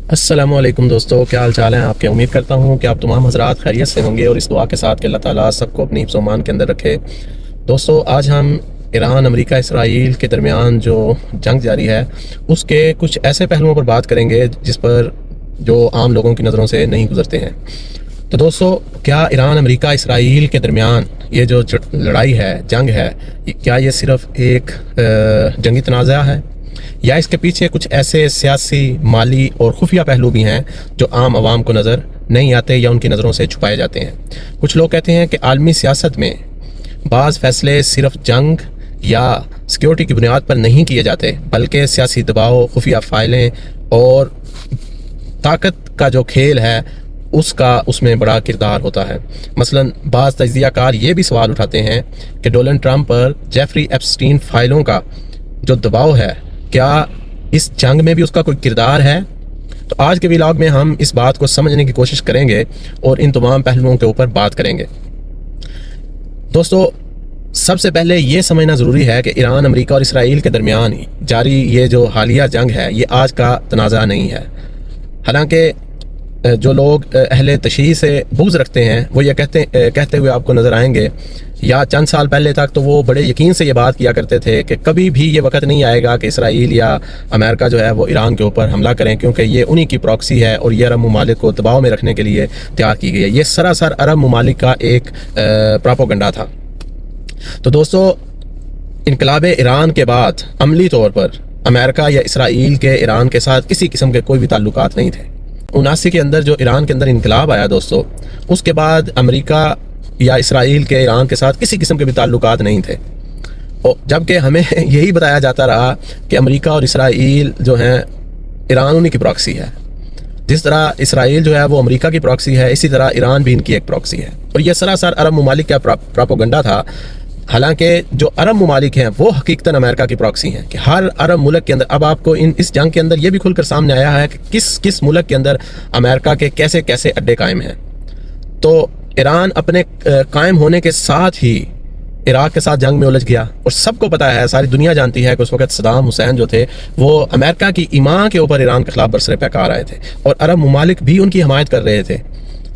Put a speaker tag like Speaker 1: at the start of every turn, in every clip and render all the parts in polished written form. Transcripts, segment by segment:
Speaker 1: السلام علیکم دوستو، کیا حال چال ہیں آپ کے؟ امید کرتا ہوں کہ آپ تمام حضرات خیریت سے ہوں گے اور اس دعا کے ساتھ کہ اللہ تعالیٰ سب کو اپنی حفظ و امان کے اندر رکھے۔ دوستو، آج ہم ایران، امریکہ، اسرائیل کے درمیان جو جنگ جاری ہے اس کے کچھ ایسے پہلوؤں پر بات کریں گے جس پر جو عام لوگوں کی نظروں سے نہیں گزرتے ہیں۔ تو دوستو، کیا ایران، امریکہ، اسرائیل کے درمیان یہ جو لڑائی ہے، جنگ ہے، کیا یہ صرف ایک جنگی تنازعہ ہے یا اس کے پیچھے کچھ ایسے سیاسی، مالی اور خفیہ پہلو بھی ہیں جو عام عوام کو نظر نہیں آتے یا ان کی نظروں سے چھپائے جاتے ہیں؟ کچھ لوگ کہتے ہیں کہ عالمی سیاست میں بعض فیصلے صرف جنگ یا سیکیورٹی کی بنیاد پر نہیں کیے جاتے، بلکہ سیاسی دباؤ، خفیہ فائلیں اور طاقت کا جو کھیل ہے اس میں بڑا کردار ہوتا ہے۔ مثلا بعض تجزیہ کار یہ بھی سوال اٹھاتے ہیں کہ ڈونلڈ ٹرمپ پر جیفری ایپسٹین فائلوں کا جو دباؤ ہے، کیا اس جنگ میں بھی اس کا کوئی کردار ہے؟ تو آج کے ولاگ میں ہم اس بات کو سمجھنے کی کوشش کریں گے اور ان تمام پہلوؤں کے اوپر بات کریں گے۔ دوستو، سب سے پہلے یہ سمجھنا ضروری ہے کہ ایران، امریکہ اور اسرائیل کے درمیان جاری یہ جو حالیہ جنگ ہے یہ آج کا تنازع نہیں ہے۔ حالانکہ جو لوگ اہل تشیع سے بغض رکھتے ہیں وہ یہ کہتے ہوئے آپ کو نظر آئیں گے، یا چند سال پہلے تک تو وہ بڑے یقین سے یہ بات کیا کرتے تھے کہ کبھی بھی یہ وقت نہیں آئے گا کہ اسرائیل یا امریکہ جو ہے وہ ایران کے اوپر حملہ کریں، کیونکہ یہ انہی کی پراکسی ہے اور یہ عرب ممالک کو دباؤ میں رکھنے کے لیے تیار کی گئی ہے۔ یہ سراسر عرب ممالک کا ایک پراپوگنڈا تھا۔ تو دوستو، انقلاب ایران کے بعد عملی طور پر امریکہ یا اسرائیل کے ایران کے ساتھ کسی قسم کے کوئی بھی تعلقات نہیں تھے۔ 79 کے اندر جو ایران کے اندر انقلاب آیا دوستو، اس کے بعد امریکہ یا اسرائیل کے ایران کے ساتھ کسی قسم کے بھی تعلقات نہیں تھے، جبکہ ہمیں یہی بتایا جاتا رہا کہ امریکہ اور اسرائیل جو ہیں ایران انہی کی پراکسی ہے۔ جس طرح اسرائیل جو ہے وہ امریکہ کی پراکسی ہے، اسی طرح ایران بھی ان کی ایک پراکسی ہے، اور یہ سراسر عرب ممالک کا پراپوگنڈا تھا۔ حالانکہ جو عرب ممالک ہیں وہ حقیقتاً امریکہ کی پراکسی ہیں کہ ہر عرب ملک کے اندر، اب آپ کو اس جنگ کے اندر یہ بھی کھل کر سامنے آیا ہے کہ کس ملک کے اندر امریکہ کے کیسے اڈے قائم ہیں۔ تو ایران اپنے قائم ہونے کے ساتھ ہی عراق کے ساتھ جنگ میں الجھ گیا، اور سب کو پتہ ہے، ساری دنیا جانتی ہے کہ اس وقت صدام حسین جو تھے وہ امریکہ کی ایمان کے اوپر ایران کے خلاف برسر پیکار آئے تھے، اور عرب ممالک بھی ان کی حمایت کر رہے تھے۔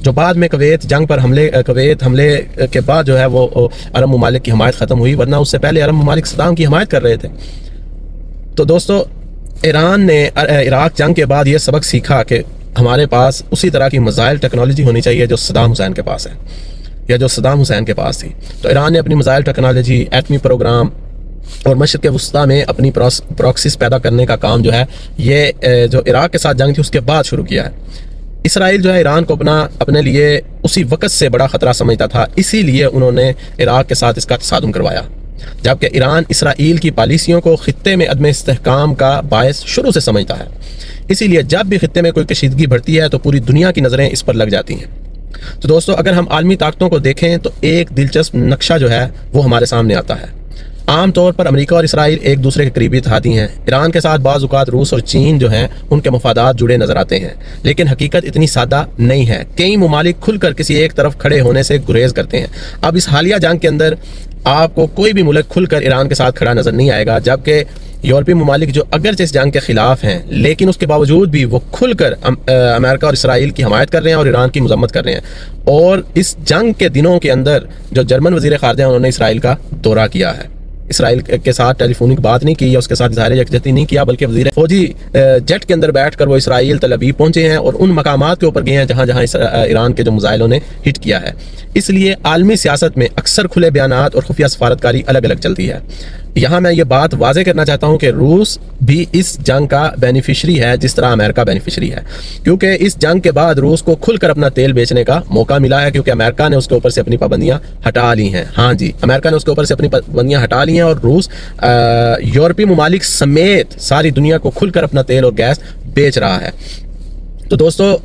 Speaker 1: جو بعد میں کویت حملے کے بعد جو ہے وہ عرب ممالک کی حمایت ختم ہوئی، ورنہ اس سے پہلے عرب ممالک صدام کی حمایت کر رہے تھے۔ تو دوستو، ایران نے عراق جنگ کے بعد یہ سبق سیکھا کہ ہمارے پاس اسی طرح کی میزائل ٹیکنالوجی ہونی چاہیے جو صدام حسین کے پاس ہے، یا جو صدام حسین کے پاس تھی۔ تو ایران نے اپنی میزائل ٹیکنالوجی، ایٹمی پروگرام اور مشرق وسطیٰ میں اپنی پراکسیز پیدا کرنے کا کام جو ہے یہ جو عراق کے ساتھ جنگ تھی اس کے بعد شروع کیا ہے۔ اسرائیل جو ہے ایران کو اپنے لیے اسی وقت سے بڑا خطرہ سمجھتا تھا، اسی لیے انہوں نے عراق کے ساتھ اس کا تصادم کروایا، جبکہ ایران اسرائیل کی پالیسیوں کو خطے میں عدم استحکام کا باعث شروع سے سمجھتا ہے۔ اسی لیے جب بھی خطے میں کوئی کشیدگی بڑھتی ہے تو پوری دنیا کی نظریں اس پر لگ جاتی ہیں۔ تو دوستو، اگر ہم عالمی طاقتوں کو دیکھیں تو ایک دلچسپ نقشہ جو ہے وہ ہمارے سامنے آتا ہے۔ عام طور پر امریکہ اور اسرائیل ایک دوسرے کے قریبی اتحادی ہیں۔ ایران کے ساتھ بعض اوقات روس اور چین جو ہیں ان کے مفادات جڑے نظر آتے ہیں، لیکن حقیقت اتنی سادہ نہیں ہے۔ کئی ممالک کھل کر کسی ایک طرف کھڑے ہونے سے گریز کرتے ہیں۔ اب اس حالیہ جنگ کے اندر آپ کو کوئی بھی ملک کھل کر ایران کے ساتھ کھڑا نظر نہیں آئے گا، جبکہ یورپی ممالک جو اگرچہ اس جنگ کے خلاف ہیں لیکن اس کے باوجود بھی وہ کھل کر امریکہ اور اسرائیل کی حمایت کر رہے ہیں اور ایران کی مذمت کر رہے ہیں۔ اور اس جنگ کے دنوں کے اندر جو جرمن وزیر خارجہ ہیں انہوں نے اسرائیل کا دورہ کیا ہے، اسرائیل کے ساتھ ٹیلی فونک بات نہیں کی یا اس کے ساتھ اظہار یکجہتی نہیں کیا، بلکہ وزیر فوجی جیٹ کے اندر بیٹھ کر وہ اسرائیل تل ابیب پہنچے ہیں اور ان مقامات کے اوپر گئے ہیں جہاں ایران کے جو میزائلوں نے ہٹ کیا ہے۔ اس لیے عالمی سیاست میں اکثر کھلے بیانات اور خفیہ سفارتکاری الگ الگ چلتی ہے۔ یہاں میں یہ بات واضح کرنا چاہتا ہوں کہ روس بھی اس جنگ کا بینیفیشری ہے جس طرح امریکہ بینیفیشری ہے، کیونکہ اس جنگ کے بعد روس کو کھل کر اپنا تیل بیچنے کا موقع ملا ہے، کیونکہ امریکہ نے اس کے اوپر سے اپنی پابندیاں ہٹا لی ہیں۔ ہاں جی، امریکہ نے اس کے اوپر سے اپنی پابندیاں ہٹا لی ہیں اور روس یورپی ممالک سمیت ساری دنیا کو کھل کر اپنا تیل اور گیس بیچ رہا ہے۔ تو دوستو،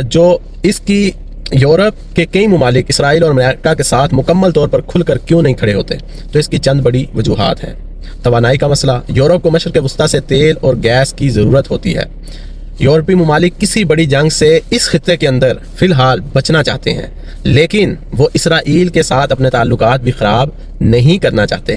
Speaker 1: جو اس کی یورپ کے کئی ممالک اسرائیل اور امریکہ کے ساتھ مکمل طور پر کھل کر کیوں نہیں کھڑے ہوتے، تو اس کی چند بڑی وجوہات ہیں۔ توانائی کا مسئلہ، یورپ کو مشرق وسطیٰ سے تیل اور گیس کی ضرورت ہوتی ہے۔ یورپی ممالک کسی بڑی جنگ سے اس خطے کے اندر فی الحال بچنا چاہتے ہیں، لیکن وہ اسرائیل کے ساتھ اپنے تعلقات بھی خراب نہیں کرنا چاہتے۔